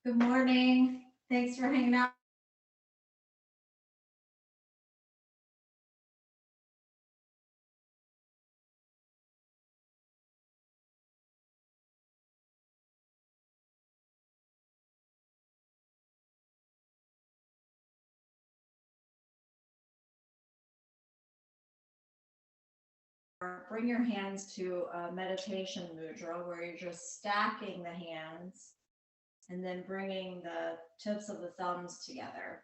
Good morning. Thanks for hanging out. Bring your hands to a meditation mudra where you're just stacking the hands and then bringing the tips of the thumbs together.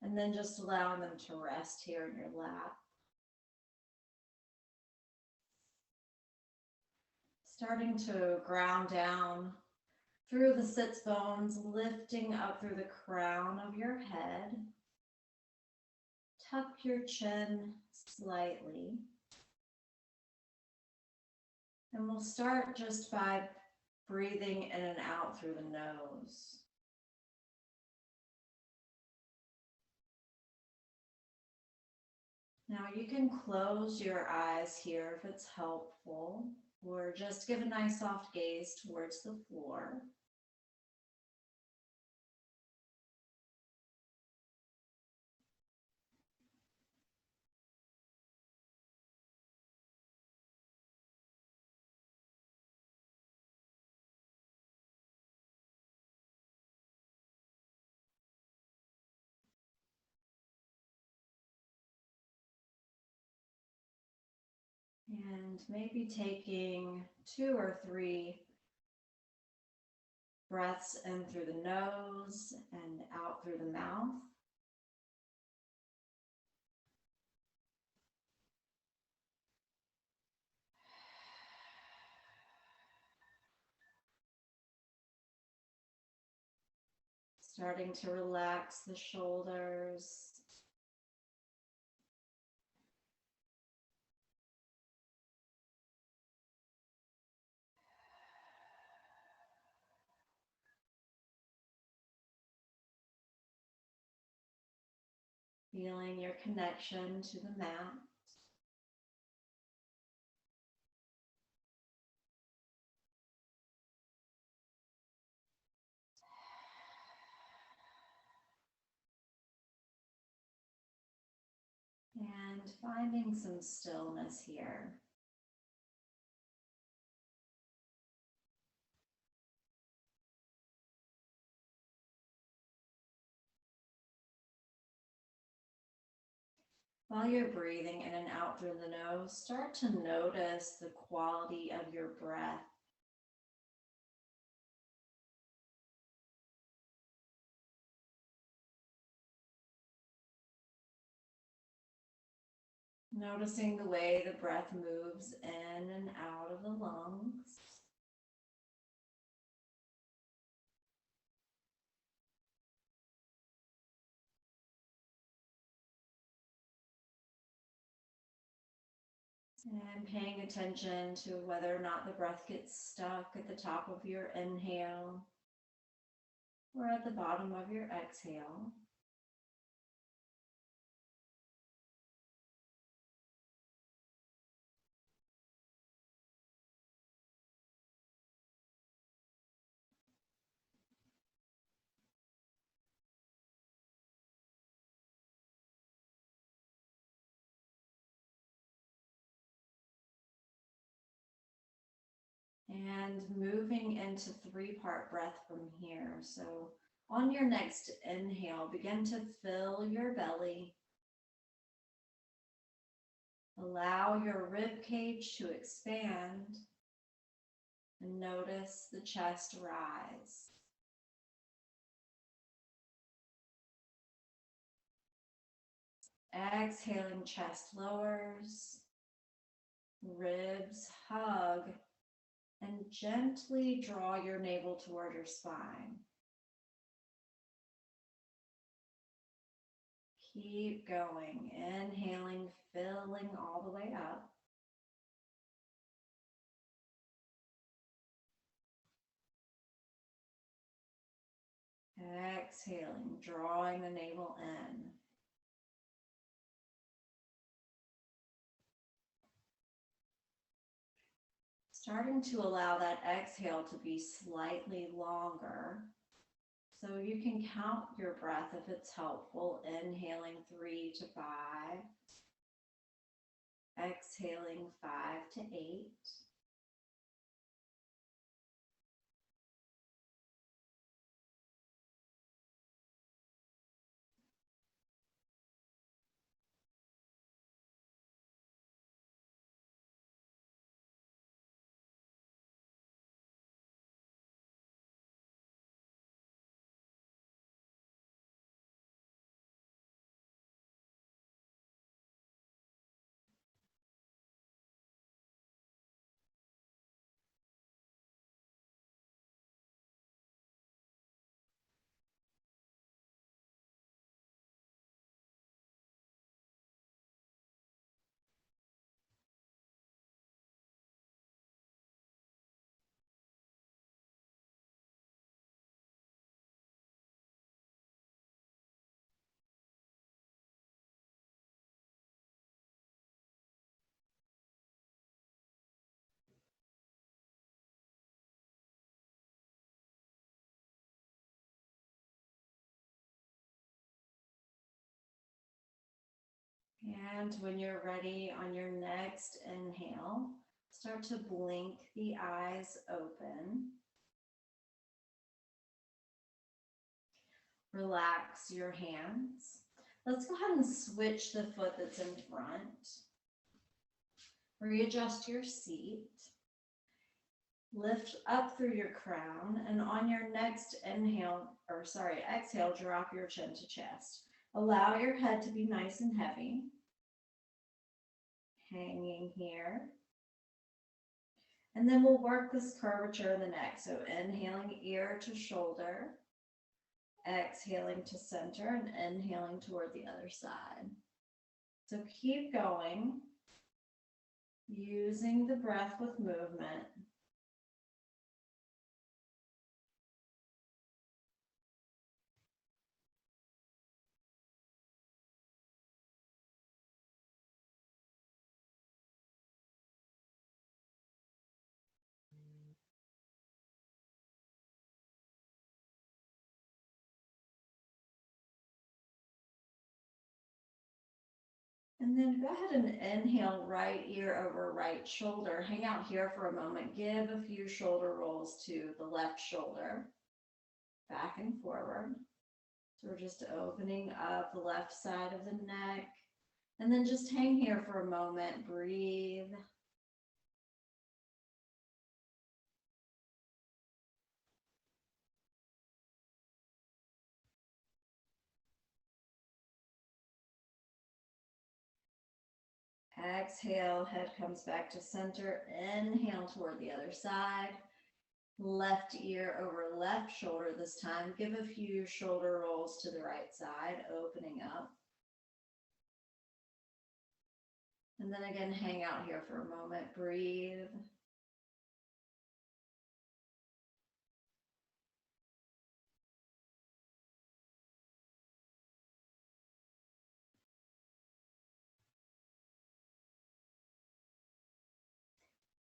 And then just allowing them to rest here in your lap. Starting to ground down through the sits bones, lifting up through the crown of your head. Tuck your chin slightly. And we'll start just by breathing in and out through the nose. Now you can close your eyes here if it's helpful, or just give a nice soft gaze towards the floor. And maybe taking 2 or 3 breaths in through the nose and out through the mouth. Starting to relax the shoulders. Feeling your connection to the mat. And finding some stillness here. While you're breathing in and out through the nose, start to notice the quality of your breath. Noticing the way the breath moves in and out of the lungs. And paying attention to whether or not the breath gets stuck at the top of your inhale or at the bottom of your exhale. And moving into 3-part breath from here. So on your next inhale, begin to fill your belly. Allow your rib cage to expand and notice the chest rise. Exhaling, chest lowers, ribs hug, and gently draw your navel toward your spine. Keep going, inhaling, filling all the way up. Exhaling, drawing the navel in. Starting to allow that exhale to be slightly longer. So you can count your breath if it's helpful. Inhaling 3 to 5. Exhaling 5 to 8. And when you're ready on your next inhale, start to blink the eyes open. Relax your hands. Let's go ahead and switch the foot that's in front. Readjust your seat. Lift up through your crown, and on your next exhale, drop your chin to chest. Allow your head to be nice and heavy. Hanging here. And then we'll work this curvature of the neck. So inhaling ear to shoulder, exhaling to center, and inhaling toward the other side. So keep going, using the breath with movement. And then go ahead and inhale right ear over right shoulder. Hang out here for a moment. Give a few shoulder rolls to the left shoulder, back and forward. So we're just opening up the left side of the neck. And then just hang here for a moment. Breathe. Exhale, head comes back to center. Inhale toward the other side. Left ear over left shoulder this time. Give a few shoulder rolls to the right side, opening up. And then again, hang out here for a moment. Breathe.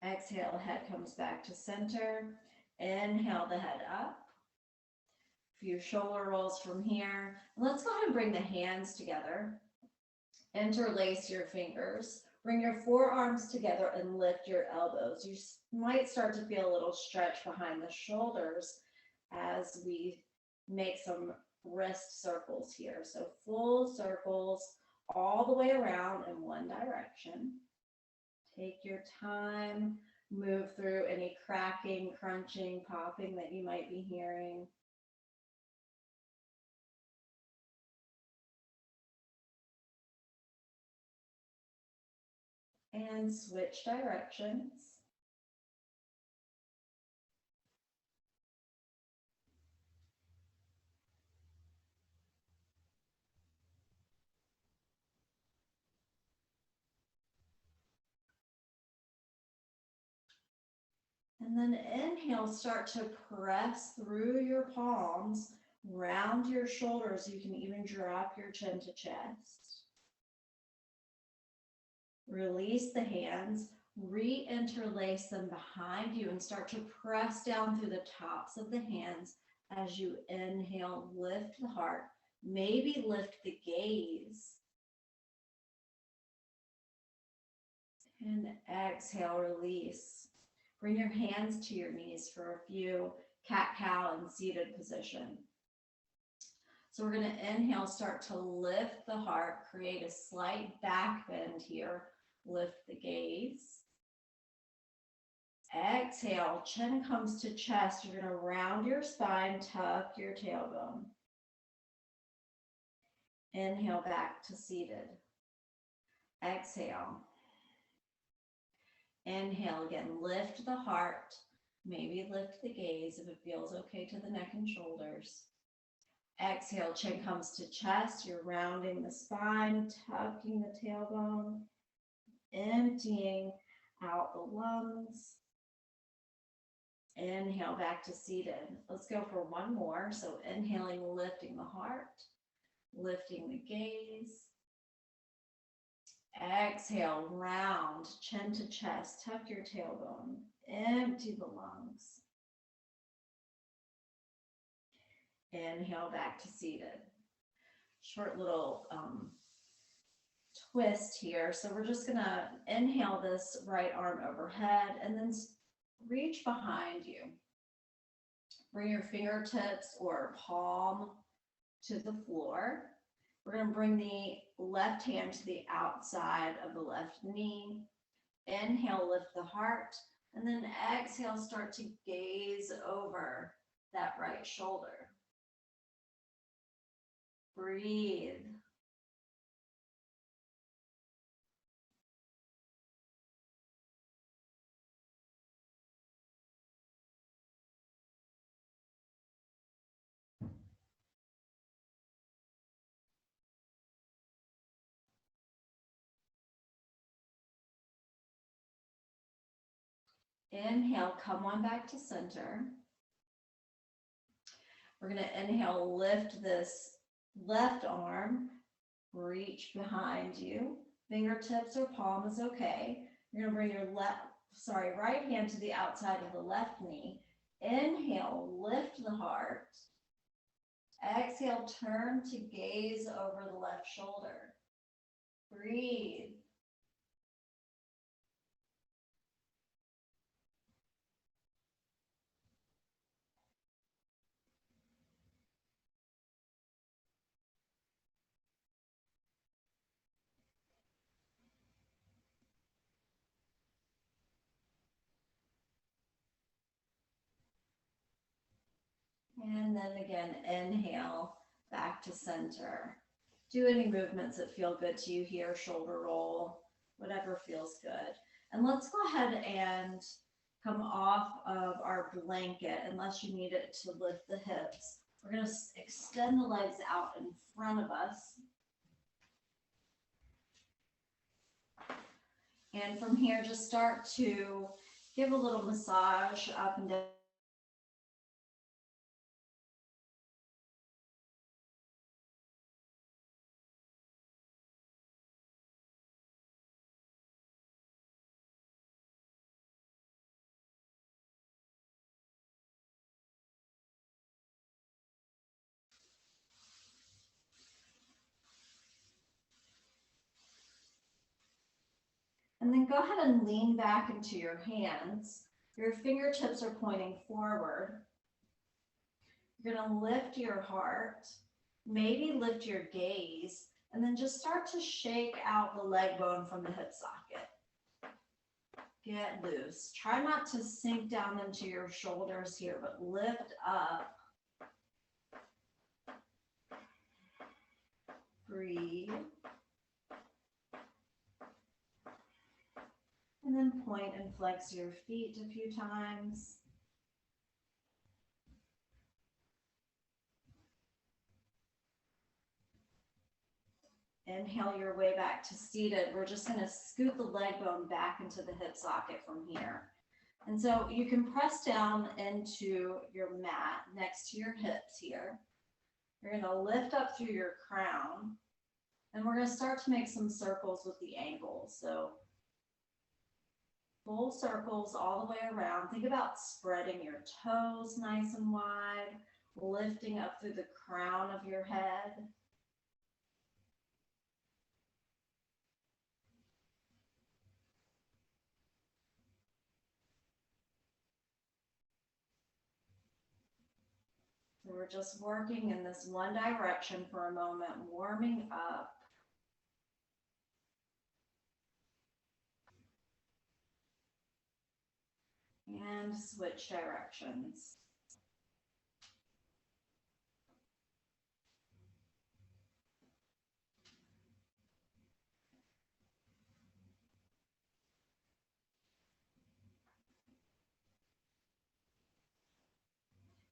Exhale, head comes back to center. Inhale the head up. A few shoulder rolls from here. Let's go ahead and bring the hands together. Interlace your fingers. Bring your forearms together and lift your elbows. You might start to feel a little stretch behind the shoulders as we make some wrist circles here. So full circles all the way around in one direction. Take your time, move through any cracking, crunching, popping that you might be hearing. And switch directions. And then inhale, start to press through your palms, round your shoulders. You can even drop your chin to chest. Release the hands, re-interlace them behind you and start to press down through the tops of the hands As you inhale, lift the heart. Maybe lift the gaze. And exhale, release. Bring your hands to your knees for a few cat-cow and seated position. So we're going to inhale, start to lift the heart, create a slight back bend here. Lift the gaze. Exhale, chin comes to chest. You're going to round your spine, tuck your tailbone. Inhale back to seated. Exhale. Inhale again, lift the heart. Maybe lift the gaze if it feels okay to the neck and shoulders. Exhale, chin comes to chest. You're rounding the spine, tucking the tailbone, emptying out the lungs. Inhale back to seated. Let's go for one more. So inhaling, lifting the heart, lifting the gaze. Exhale, round, chin to chest, tuck your tailbone, empty the lungs. Inhale back to seated. Short little twist here. So we're just gonna inhale this right arm overhead and then reach behind you. Bring your fingertips or palm to the floor. We're going to bring the left hand to the outside of the left knee. Inhale, lift the heart, and then exhale, start to gaze over that right shoulder. Breathe. Inhale, come on back to center. We're going to inhale, lift this left arm, reach behind you. Fingertips or palm is okay. You're going to bring your right hand to the outside of the left knee. Inhale, lift the heart. Exhale, turn to gaze over the left shoulder. Breathe. And then again, inhale, back to center. Do any movements that feel good to you here, shoulder roll, whatever feels good. And let's go ahead and come off of our blanket, unless you need it to lift the hips. We're going to extend the legs out in front of us. And from here, just start to give a little massage up and down. And then go ahead and lean back into your hands. Your fingertips are pointing forward. You're going to lift your heart, maybe lift your gaze, and then just start to shake out the leg bone from the hip socket. Get loose. Try not to sink down into your shoulders here, but lift up. Breathe. And then point and flex your feet a few times. Inhale your way back to seated. We're just going to scoot the leg bone back into the hip socket from here. And so you can press down into your mat next to your hips here. You're going to lift up through your crown. And we're going to start to make some circles with the ankles. So full circles all the way around. Think about spreading your toes nice and wide, lifting up through the crown of your head. So we're just working in this one direction for a moment, warming up. And switch directions.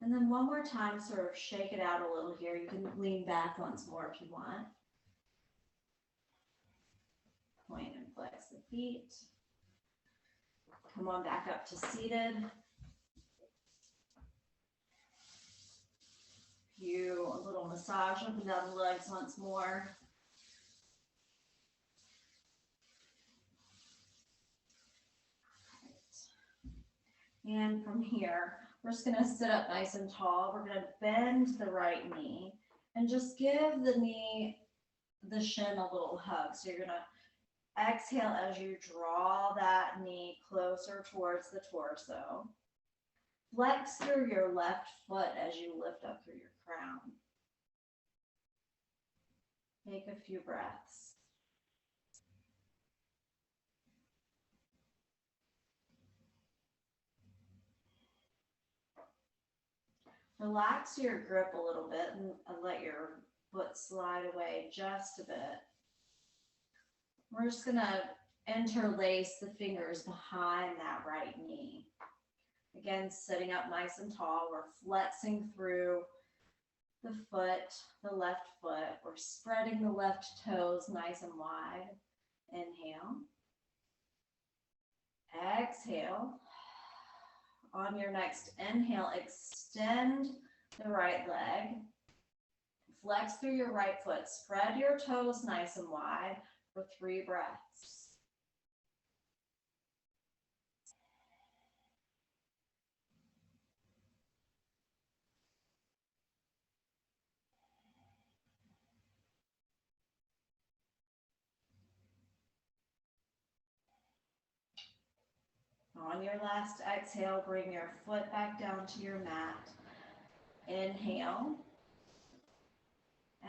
And then one more time, sort of shake it out a little here. You can lean back once more if you want. Point and flex the feet. Come on back up to seated. A little massage up and down the legs once more. And from here, we're just going to sit up nice and tall. We're going to bend the right knee and just give the shin a little hug. So you're going to exhale as you draw that knee closer towards the torso. Flex through your left foot as you lift up through your crown. Take a few breaths. Relax your grip a little bit and let your foot slide away just a bit. We're just going to interlace the fingers behind that right knee. Again, sitting up nice and tall. We're flexing through the foot, the left foot. We're spreading the left toes nice and wide. Inhale. Exhale. On your next inhale, extend the right leg. Flex through your right foot. Spread your toes nice and wide for 3 breaths. On your last exhale, bring your foot back down to your mat. Inhale.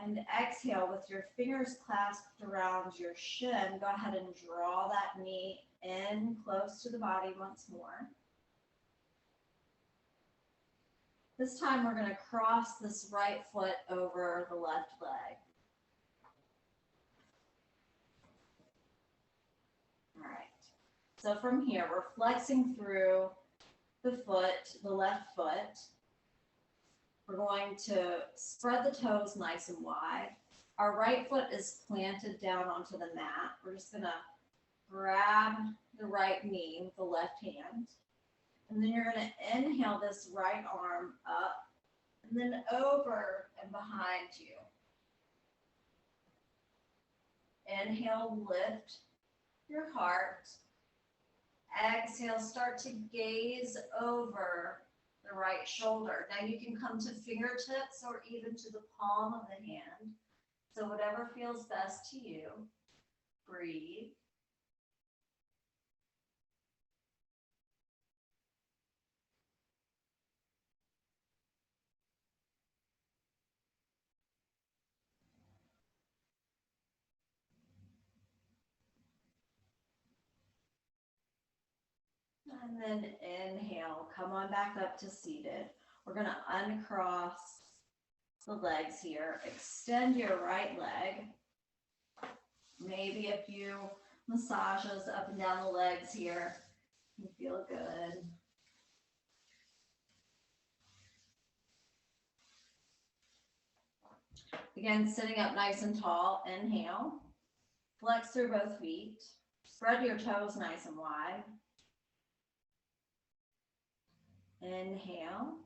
And exhale with your fingers clasped around your shin. Go ahead and draw that knee in close to the body once more. This time we're going to cross this right foot over the left leg. All right. So from here, we're flexing through the foot, the left foot. We're going to spread the toes nice and wide. Our right foot is planted down onto the mat. We're just going to grab the right knee with the left hand. And then you're going to inhale this right arm up and then over and behind you. Inhale, lift your heart. Exhale, start to gaze over the right shoulder. Now you can come to fingertips or even to the palm of the hand. So whatever feels best to you. Breathe. And then inhale, come on back up to seated. We're going to uncross the legs here. Extend your right leg. Maybe a few massages up and down the legs here. You feel good. Again, sitting up nice and tall. Inhale. Flex through both feet. Spread your toes nice and wide. Inhale.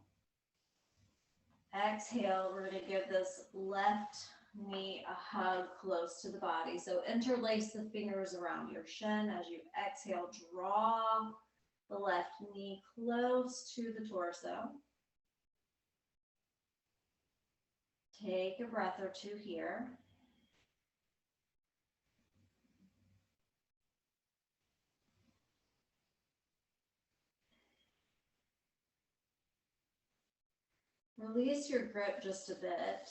Exhale, we're going to give this left knee a hug close to the body. So interlace the fingers around your shin as you exhale. Draw the left knee close to the torso. Take a breath or two here. Release your grip just a bit.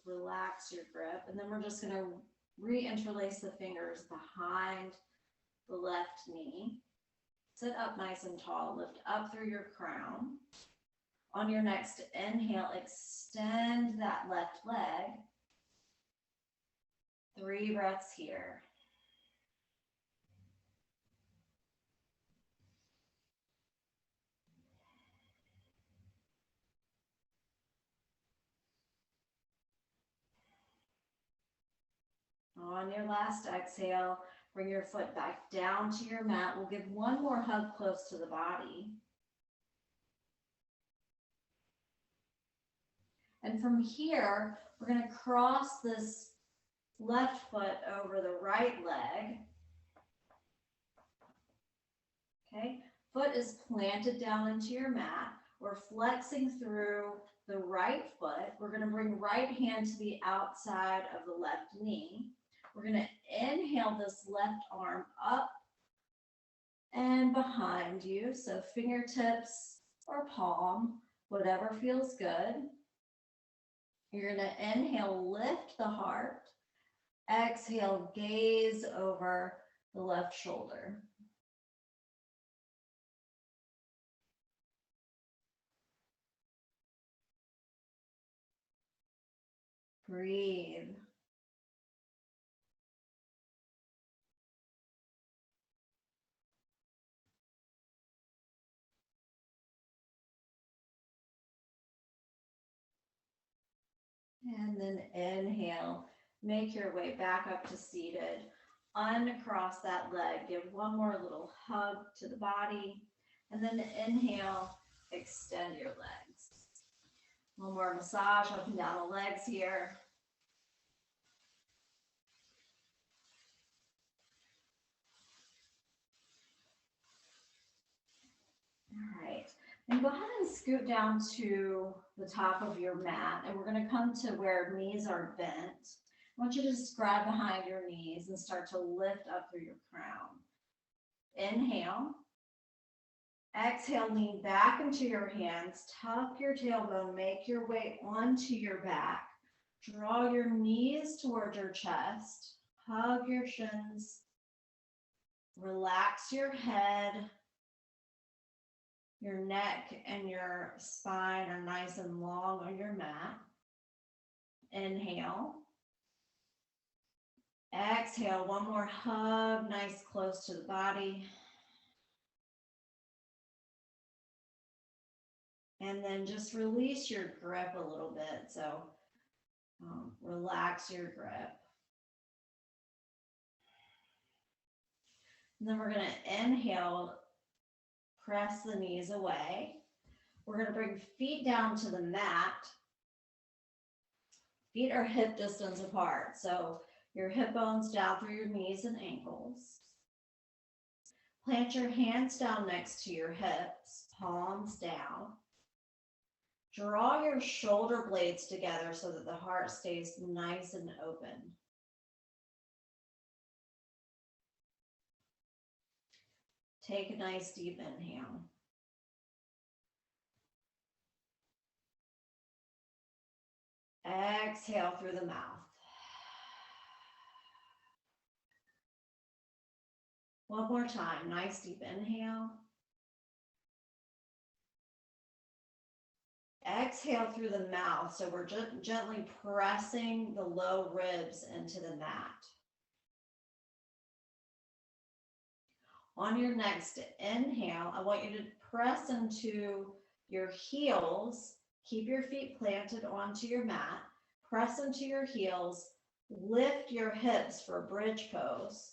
Relax your grip. And then we're just going to reinterlace the fingers behind the left knee. Sit up nice and tall. Lift up through your crown. On your next inhale, extend that left leg. 3 breaths here. On your last exhale, bring your foot back down to your mat. We'll give one more hug close to the body. And from here, we're going to cross this left foot over the right leg. Okay, foot is planted down into your mat. We're flexing through the right foot. We're going to bring right hand to the outside of the left knee. We're going to inhale this left arm up and behind you. So fingertips or palm, whatever feels good. You're going to inhale, lift the heart. Exhale, gaze over the left shoulder. Breathe. And then inhale, make your way back up to seated. Uncross that leg, give one more little hug to the body. And then inhale, extend your legs. One more massage up and down the legs here. All right, and go ahead and scoot down to the top of your mat, and we're going to come to where knees are bent. I want you to just grab behind your knees and start to lift up through your crown. Inhale. Exhale, lean back into your hands, tuck your tailbone, make your way onto your back. Draw your knees towards your chest, hug your shins, relax your head. Your neck and your spine are nice and long on your mat. Inhale. Exhale, one more hug, nice close to the body. And then just release your grip a little bit. So relax your grip. And then we're going to inhale, press the knees away. We're going to bring feet down to the mat. Feet are hip distance apart. So your hip bones down through your knees and ankles. Plant your hands down next to your hips, palms down. Draw your shoulder blades together so that the heart stays nice and open. Take a nice deep inhale. Exhale through the mouth. One more time, nice deep inhale. Exhale through the mouth, so we're gently pressing the low ribs into the mat. On your next inhale, I want you to press into your heels. Keep your feet planted onto your mat. Press into your heels. Lift your hips for bridge pose.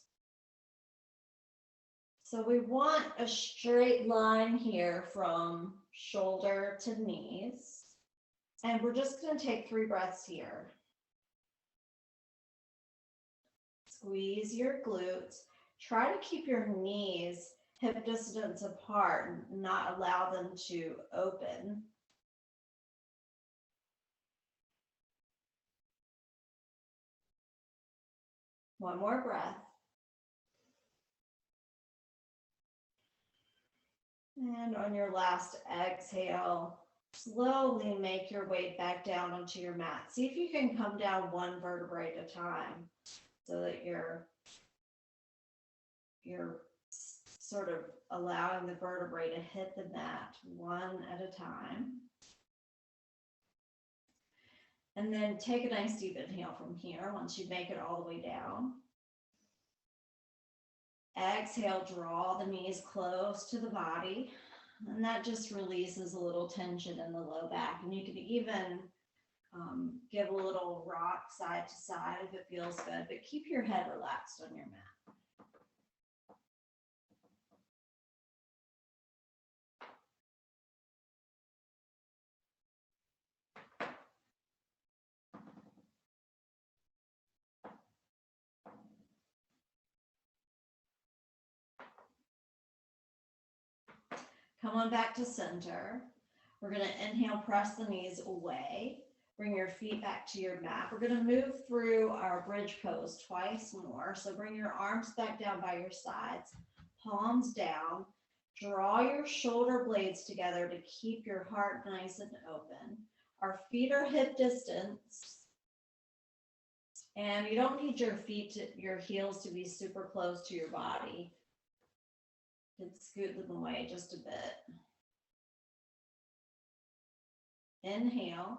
So we want a straight line here from shoulder to knees. And we're just going to take 3 breaths here. Squeeze your glutes. Try to keep your knees hip distance apart and not allow them to open. One more breath. And on your last exhale, slowly make your way back down onto your mat. See if you can come down one vertebrae at a time so that you're sort of allowing the vertebrae to hit the mat one at a time. And then take a nice deep inhale from here once you make it all the way down. Exhale, draw the knees close to the body. And that just releases a little tension in the low back. And you can even give a little rock side to side if it feels good, but keep your head relaxed on your mat. Come on back to center. We're going to inhale, press the knees away. Bring your feet back to your mat. We're going to move through our bridge pose twice more. So bring your arms back down by your sides, palms down. Draw your shoulder blades together to keep your heart nice and open. Our feet are hip distance. And you don't need your heels to be super close to your body. You can scoot them away just a bit. Inhale.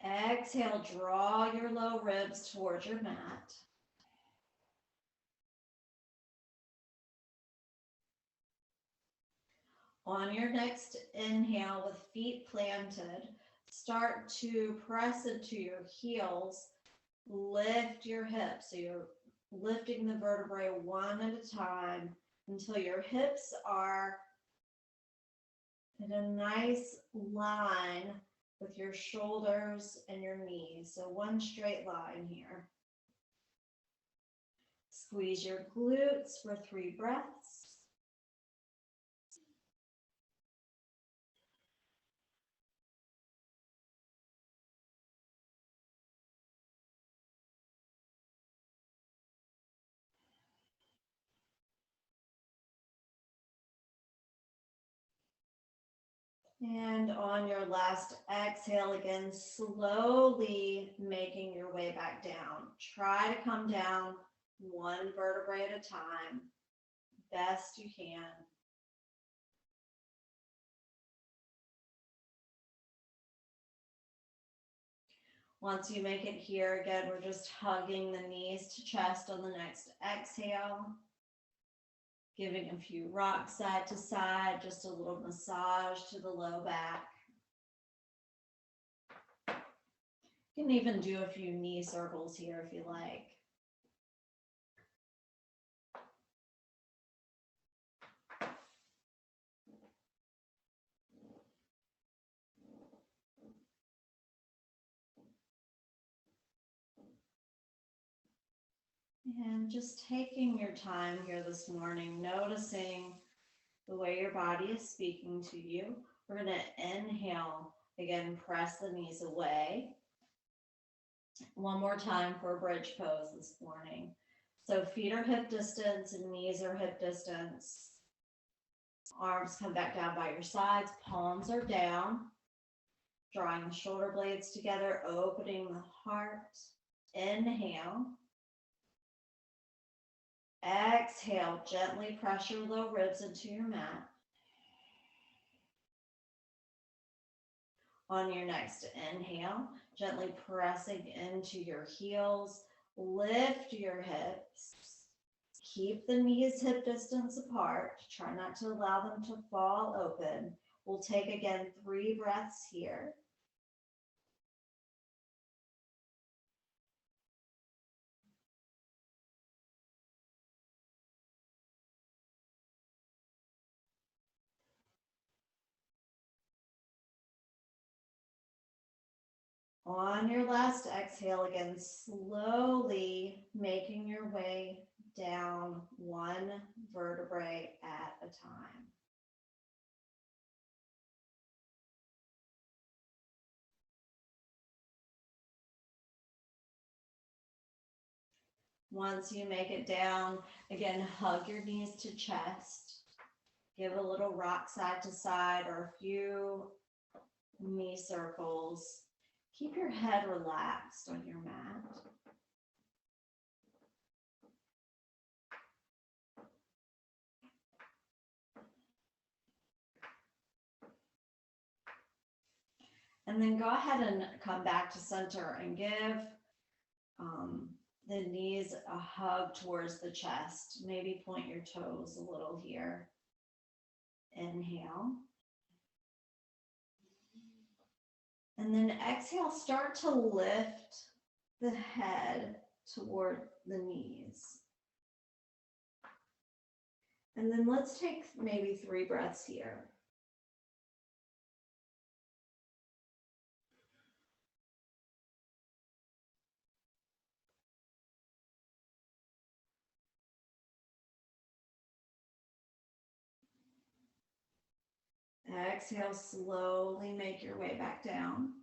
Exhale, draw your low ribs towards your mat. On your next inhale, with feet planted, start to press into your heels. Lift your hips. So you're lifting the vertebrae one at a time until your hips are in a nice line with your shoulders and your knees. So one straight line here. Squeeze your glutes for 3 breaths. And on your last exhale, again, slowly making your way back down. Try to come down one vertebrae at a time, best you can. Once you make it here, again, we're just hugging the knees to chest on the next exhale. Giving a few rocks side to side, just a little massage to the low back. You can even do a few knee circles here if you like. And just taking your time here this morning, noticing the way your body is speaking to you. We're going to inhale, again, press the knees away. One more time for a bridge pose this morning. So feet are hip distance and knees are hip distance. Arms come back down by your sides, palms are down. Drawing the shoulder blades together, opening the heart. Inhale. Exhale, gently press your low ribs into your mat. On your next inhale, gently pressing into your heels, lift your hips. Keep the knees hip distance apart. Try not to allow them to fall open. We'll take again 3 breaths here. On your last exhale, again, slowly making your way down one vertebrae at a time. Once you make it down, again, hug your knees to chest. Give a little rock side to side or a few knee circles. Keep your head relaxed on your mat. And then go ahead and come back to center and give the knees a hug towards the chest. Maybe point your toes a little here. Inhale. And then exhale, start to lift the head toward the knees. And then let's take maybe 3 breaths here. Exhale, slowly make your way back down.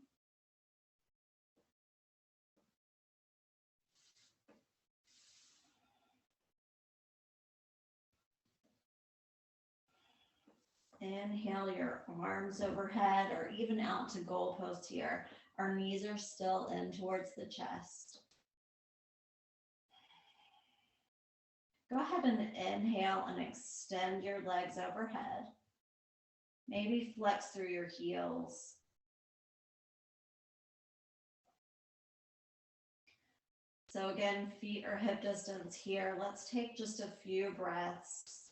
Inhale your arms overhead or even out to goalpost here. Our knees are still in towards the chest. Go ahead and inhale and extend your legs overhead. Maybe flex through your heels. So again, feet are hip distance here. Let's take just a few breaths.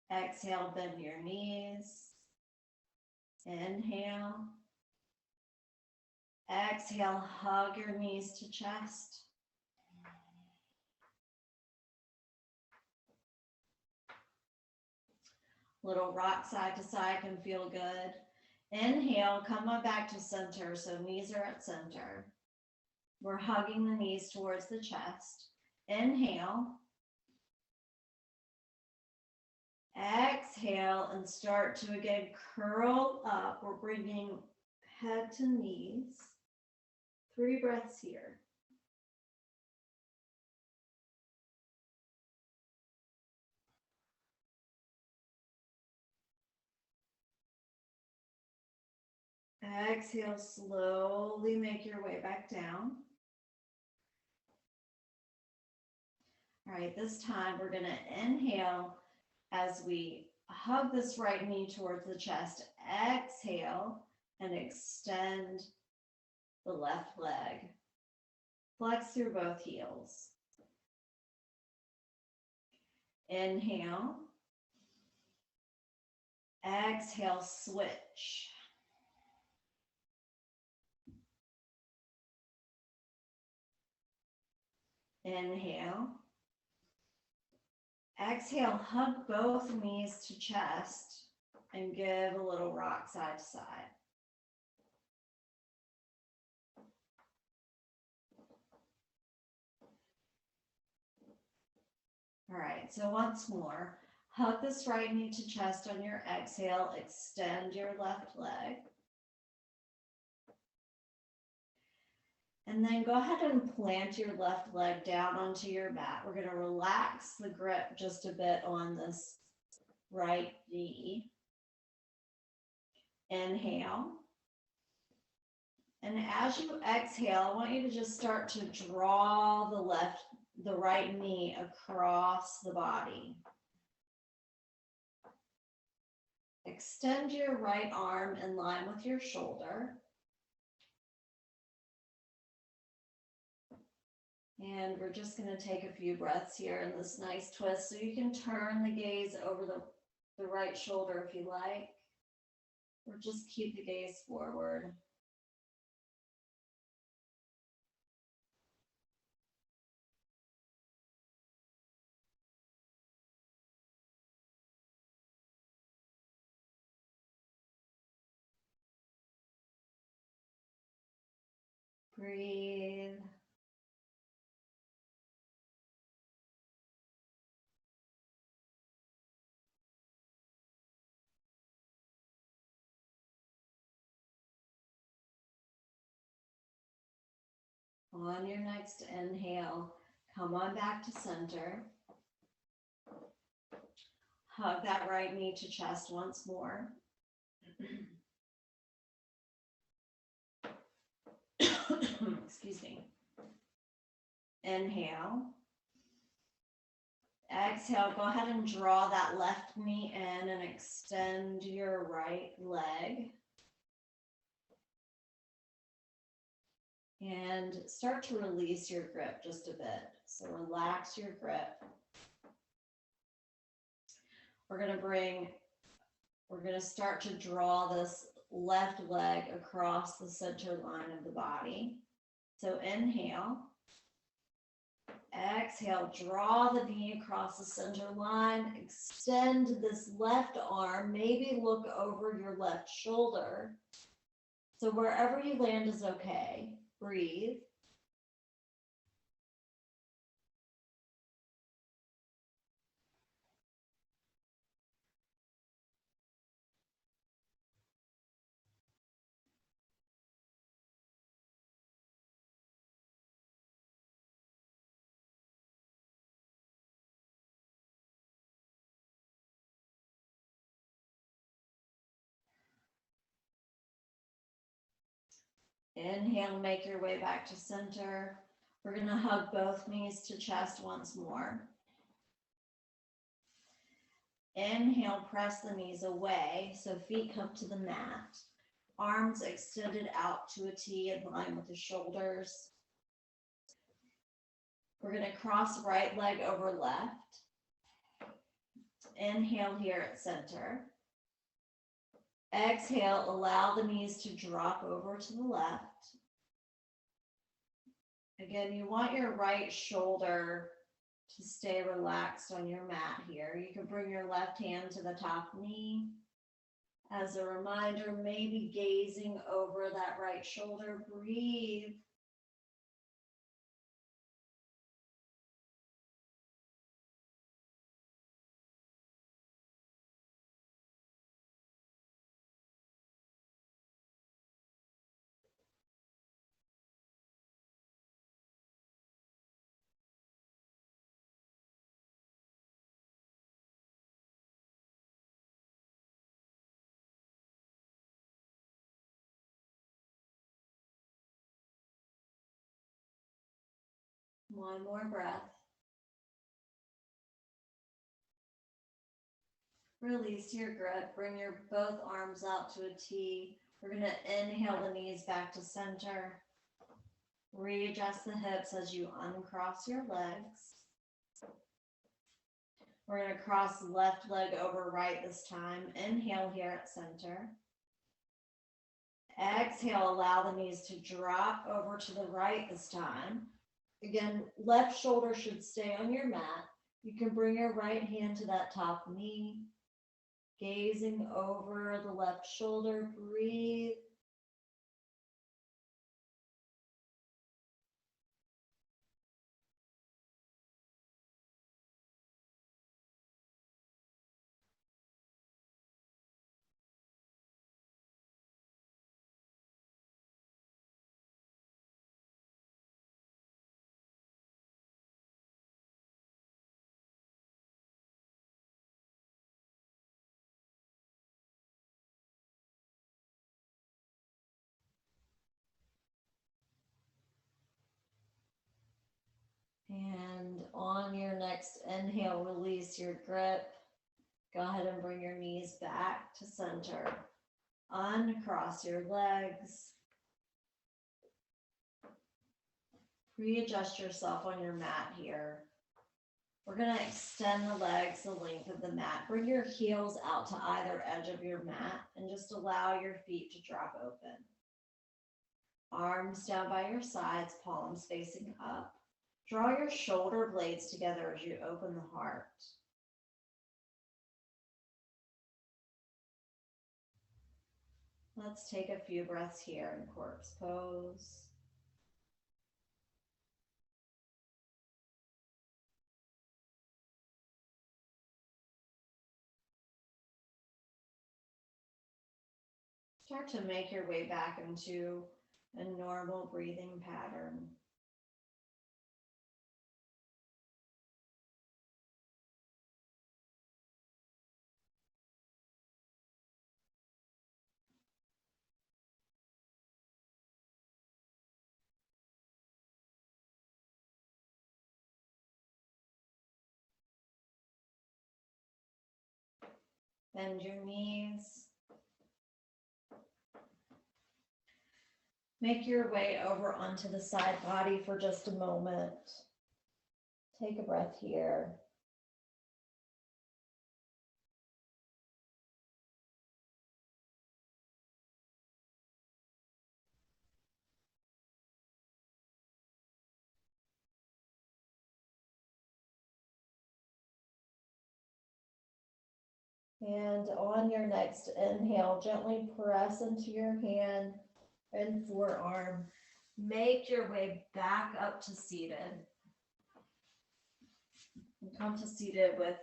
Exhale, bend your knees. Inhale. Exhale, hug your knees to chest. Little rock side to side can feel good. Inhale, come on back to center. So knees are at center. We're hugging the knees towards the chest. Inhale. Exhale and start to again curl up. We're bringing head to knees. 3 breaths here. Exhale, slowly make your way back down. All right, this time we're going to inhale as we hug this right knee towards the chest. Exhale and extend the left leg. Flex through both heels. Inhale. Exhale, switch. Inhale. Exhale, hug both knees to chest and give a little rock side to side. All right, so once more, hug this right knee to chest on your exhale, extend your left leg. And then go ahead and plant your left leg down onto your mat. We're going to relax the grip just a bit on this right knee. Inhale. And as you exhale, I want you to just start to draw the right knee across the body. Extend your right arm in line with your shoulder. And we're just going to take a few breaths here in this nice twist. So you can turn the gaze over the right shoulder if you like, or just keep the gaze forward. Breathe. On your next inhale, come on back to center. Hug that right knee to chest once more. Excuse me. Inhale. Exhale, go ahead and draw that left knee in and extend your right leg. And start to release your grip just a bit. So relax your grip. We're going to start to draw this left leg across the center line of the body. So inhale. Exhale, draw the knee across the center line. Extend this left arm. Maybe look over your left shoulder. So wherever you land is okay. Breathe. Inhale, make your way back to center. We're going to hug both knees to chest once more. Inhale, press the knees away so feet come to the mat. Arms extended out to a T in line with the shoulders. We're going to cross right leg over left. Inhale here at center. Exhale, allow the knees to drop over to the left. Again, you want your right shoulder to stay relaxed on your mat here. You can bring your left hand to the top knee. As a reminder, maybe gazing over that right shoulder. Breathe. One more breath. Release your grip. Bring your both arms out to a T. We're going to inhale the knees back to center. Readjust the hips as you uncross your legs. We're going to cross left leg over right this time. Inhale here at center. Exhale, allow the knees to drop over to the right this time. Again, left shoulder should stay on your mat. You can bring your right hand to that top knee. Gazing over the left shoulder, breathe. And on your next inhale, release your grip. Go ahead and bring your knees back to center. Uncross your legs. Readjust yourself on your mat here. We're going to extend the legs the length of the mat. Bring your heels out to either edge of your mat and just allow your feet to drop open. Arms down by your sides, palms facing up. Draw your shoulder blades together as you open the heart. Let's take a few breaths here in corpse pose. Start to make your way back into a normal breathing pattern. Bend your knees. Make your way over onto the side body for just a moment. Take a breath here. And on your next inhale, gently press into your hand and forearm. Make your way back up to seated. And come to seated with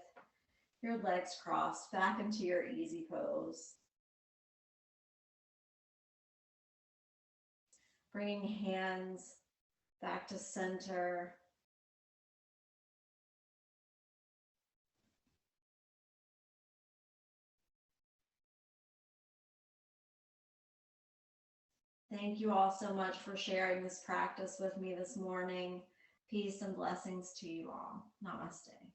your legs crossed back into your easy pose. Bringing hands back to center. Thank you all so much for sharing this practice with me this morning. Peace and blessings to you all. Namaste.